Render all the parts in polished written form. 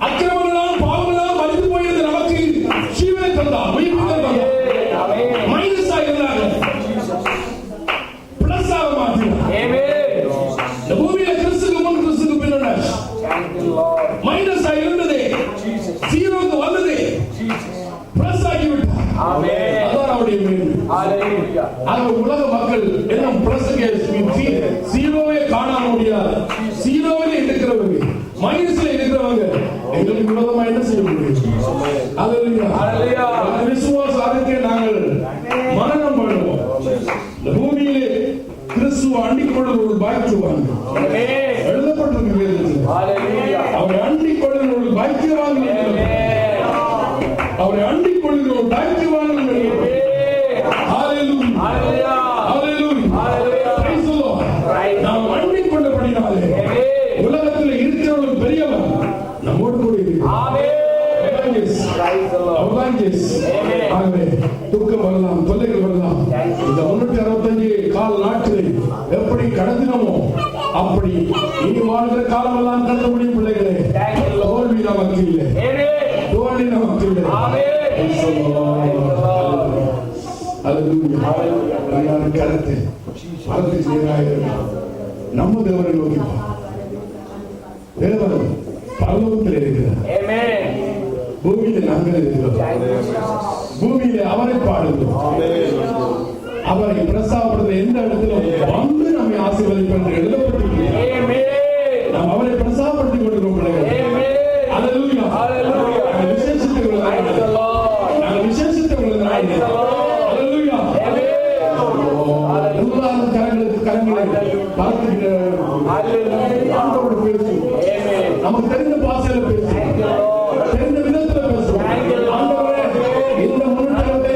அக்கிரமங்களால் பாவங்களால் மரித்து போயிருந்த நமக்கு ஜீவனை தந்தார், உயிர்ப்பு தந்தார். மைனஸா இருந்தாங்க, பிளஸ் ஆக மாற்றினார். இந்த பூமியில கிறிஸ்துக்கு முன் கிறிஸ்துக்கு பின்னாடி மைனஸா இருந்ததே ஜீரோக்கு வந்ததே பிளஸ் ஆகிவிட்டார். அதான் அவருடைய மேன்மை. உலக மக்கள் என்ன பிளஸ் ஜீரோவே காணாம முடியாது. ஜீரோவில இருக்கிறவங்க, மைனஸ்ல இருக்கிறவங்க எங்களுக்கு விரோதமா என்ன செய்ய முடியும்? விசுவாச அறிக்கை நாங்கள் மரணம் பண்ணுவோம். இந்த பூமியிலே கிறிஸ்துவ அண்டிக் கொள்ளும் பாக்கியவாங்க எழுதப்பட்டிருக்கிறது. அவரை அண்டிக் கொள்ளும் பாக்கியவாங்க, அவரை அண்டிக் கொள்ளும் பாக்கியவாங்க. நாம் அண்டிக் கொண்டபடினாலே உலகத்தில் இருக்கிறவர்கள் பெரியவர் நம்மோடு கூட இருக்கிறார். துக்கம் வரலாம், தொல்லைகள் வரலாம். இந்த 365 கால நாட்களை எப்படி கடந்தினமோ அப்படி இனி வாழ்கிற காலமெல்லாம் கடந்த முடியும். பிள்ளைகளே, தோல்வி நமக்கு இல்லை, தோல்வி நமக்கு இல்லை. கருத்து நம்ம தேவனை நோக்கி தேவன் பரலோகத்தில் இருக்கிறார், பூமியில நாங்கள் இருக்கிறோம். பூமியில அவரை பாடுகிறோம், அவரை பிரசாப்படுத்த எந்த இடத்துல வந்து நம்மை ஆசீர்வதிப்போம் என்று எழுதப்பட்டிருக்கிறது. நாம் அவரை பிரசாப்படுத்திக் கொண்டிருக்கிறோம். நமக்கு தெரிந்த பாசையில பேசுவோம், தெரிந்த விதத்துல பேசுவோம். இந்த முன்னேற்றத்தை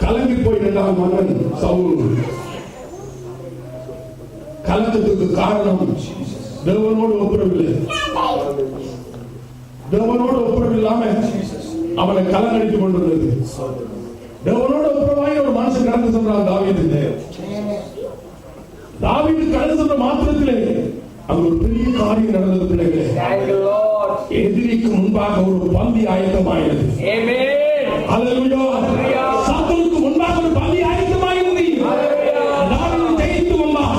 கலங்கி போய் இரண்டாம் மகன் சவுல் கலக்கத்துக்கு காரணம் தேவனோடு ஒப்புரவில்லை. தேவனோடு ஒப்புரவில்லாம அவனை கலங்கடித்துக் கொண்டிருந்தது. தேவனோடு ஒப்புரவாய் ஒரு மனுஷன் கடந்து சென்றான் தாவீது. தாவீது கடந்து சென்ற மாத்திரத்திலே அங்கு ஒரு பெரிய காரியம் நடந்தது. பிள்ளைகளே, எதிரிக்கு முன்பாக ஒரு பந்தி ஆயத்தமாயினது. அல்லேலூயா. சத்துருக்கு முன்பாக ஒரு பந்தி ஆயத்தமாயினது. தாவீது ஜெயித்து வந்தான்.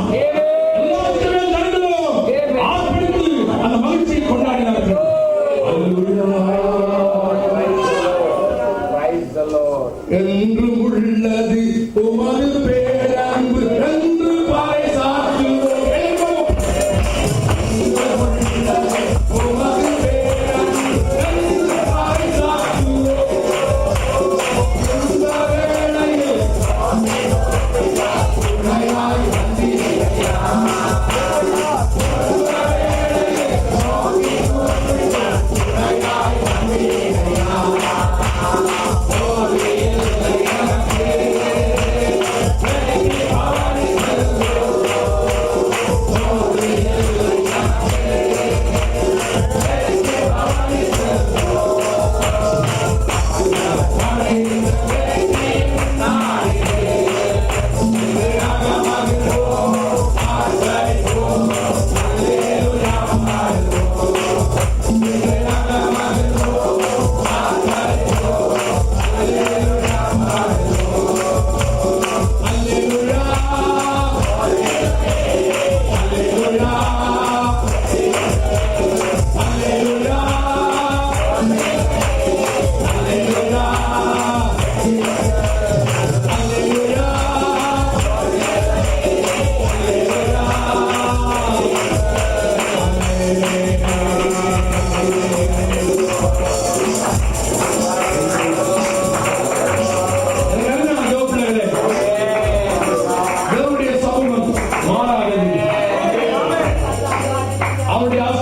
எல்லாருக்குமே நடந்தோம். ஆர்ப்பரித்து அந்த மகிழ்ச்சியை கொண்டாடினார்கள். அல்லேலூயா. Praise the Lord. என்று உள்ளது உமது பேரன்பு என்று பாய்சாற்று. உமது பேரன்பு என்று பாய்சாற்று.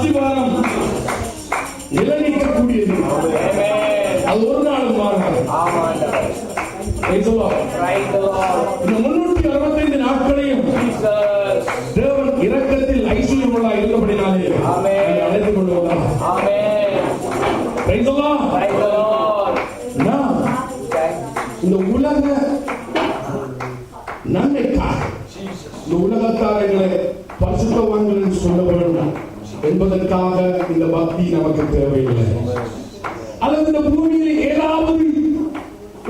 ஆசீர்வாதம் நிலைநிற்கக்கூடியது. அது ஒரு நாளும் மாறாது. இந்த 365 நாட்களையும் தேவன் இரக்கத்தில் ஐஸ்வர்யமுள்ள இருந்தபடினாலே அழைத்துக் கொள்வதா. இந்த உலக நன்மைக்காக இந்த உலகத்தாரர்களை பரிசுத்தவான்கள் என்று சொல்ல வேண்டும் என்பதற்காக இந்த பக்தி நமக்கு தேவையில்லை. அல்லது இந்த பூமியில் ஏதாவது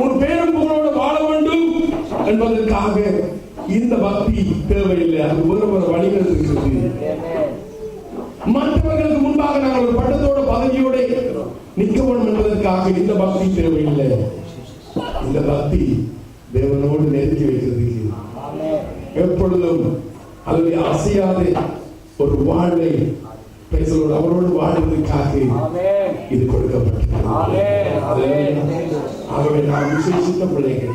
ஒரு பேரும் புகழோடு வாழ வேண்டும் என்பதற்காக இந்த பக்தி தேவையில்லை. அது ஒரு வழிகள் இருக்கிறது. மற்றவர்களுக்கு முன்பாக நாங்கள் ஒரு பட்டத்தோட பதவியோட நிற்க வேண்டும் என்பதற்காக இந்த பக்தி தேவையில்லை. இந்த பக்தி தேவனோடு நெருங்கி வைக்கிறதுக்கு எப்பொழுதும் அல்லது அசையாத ஒரு வாழ்வை அவரோடு வாழ்வதற்காக இது கொடுக்கப்பட்டது. ஆகவே நாம் விசேஷித்த பிள்ளைகள்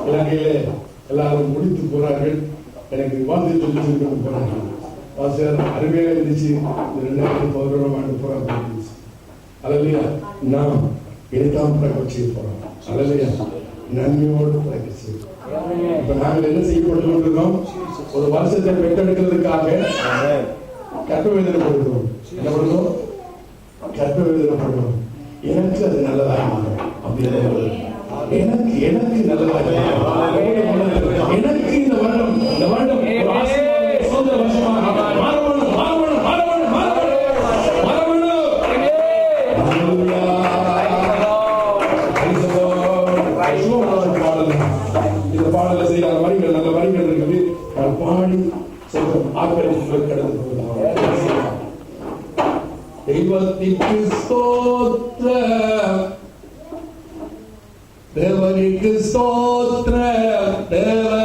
இலங்கையில எல்லாரும் முடித்து போறார்கள். எனக்கு வாழ்ந்து சொல்லி போறார்கள். அருமையாக இருந்துச்சு. 2011 ஆண்டு போறாங்க. அல்லையா நாம் இதைத்தான் பிறக்க போறோம். அல்லையா நன்மையோடு பிறக்க செய்வோம். இப்ப நாங்கள் என்ன செய்யப்பட்டு கொண்டிருக்கோம்? ஒரு வருஷத்தை பெற்றெடுக்கிறதுக்காக கற்ப வேதனை படுகிறோம். என்ன பண்ணுறோம்? கற்ப வேதனை படுகிறோம். எனக்கு அது நல்லதாக அப்படின்னு எனக்கு நல்லதாக எனக்கு இந்த வருடம் சுதந்திர வருஷமாக இந்த பாடல செய்யற வரிகள் நல்ல வரிகள் இருக்குது. பாடி ஆக்கிரமிப்பு கடந்து போகலாம். தெய்வத்திற்கு ஸ்தோத்திரம், தேவனுக்கு ஸ்தோத்திரம், தேவ